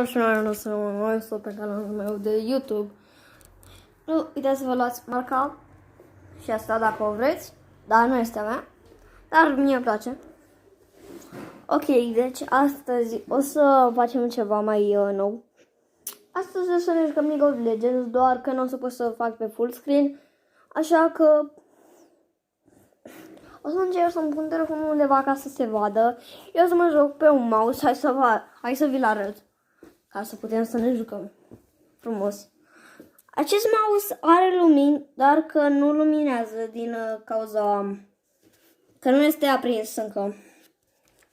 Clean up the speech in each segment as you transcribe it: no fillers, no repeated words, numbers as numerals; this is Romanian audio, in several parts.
Și noi o să mă mai pe canalul meu de YouTube. Nu uitați să vă luați marca și asta dacă o vreți, dar nu este a mea, dar mie îmi place. Ok, deci astăzi o să facem ceva mai nou. Astăzi o să ne jucăm League of Legends, doar că nu o să pot să fac pe full screen, așa că o să încerc să-mi pun telefonul undeva ca să se vadă. Eu o să mă joc pe un mouse, hai să vi-l arăt, ca să putem să ne jucăm frumos. Acest mouse are lumini, dar că nu luminează din cauza că nu este aprins încă.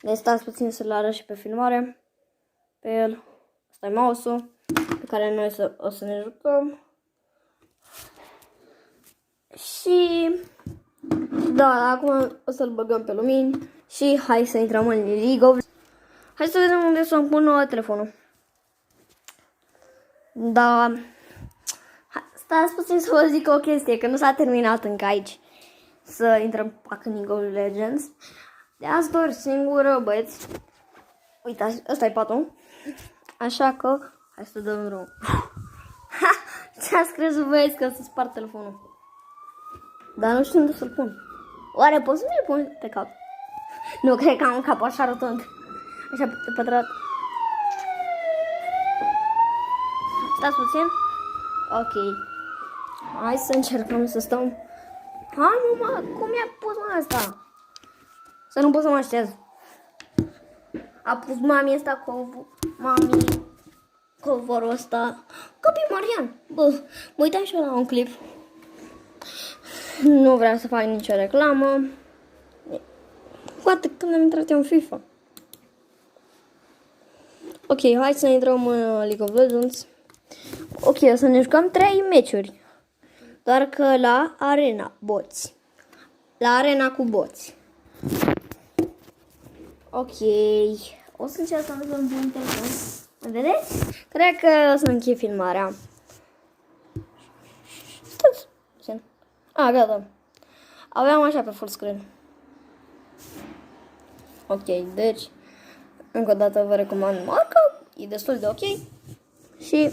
Deci stați puțin să-l arăt și pe filmare. Pe el. Asta e mouse-ul pe care noi o să ne jucăm. Și da, acum o să-l băgăm pe lumini și hai să intrăm în League of. Hai să vedem unde să-mi pun telefonul. Da. Stați puțin să vă zic o chestie, că nu s-a terminat încă aici să intrăm în League of Legends. De azi doar singur, băieți. Uitați, ăsta e patul. Așa că hai să dăm drum. Ce-ați crezut, băieți, că o să spart telefonul? Dar nu știu unde să-l pun. Oare pot să mi-l pun pe cap? Nu, cred că am un cap așa rotund. Așa pătrat. Stați puțin. Ok. Hai să încercăm să stăm. Hai, mama, cum i-a pus asta? Să nu pot să mă așez. A pus mami asta covorul ăsta. Copii Marian. Bă, mă uitam și eu la un clip. Nu vreau să fac nicio reclamă. Poate când am intrat eu în FIFA. Ok, hai să intrăm în League of Legends. Ok, o să ne jucăm 3 meciuri. Doar că la arena boți. La arena cu boți. Ok. O să încerc să merg în telefon. Vedeți? Cred că o să închei filmarea. Stați. Gata. Aveam așa pe full screen. Ok, deci încă o dată vă recomand marca. E destul de ok. Și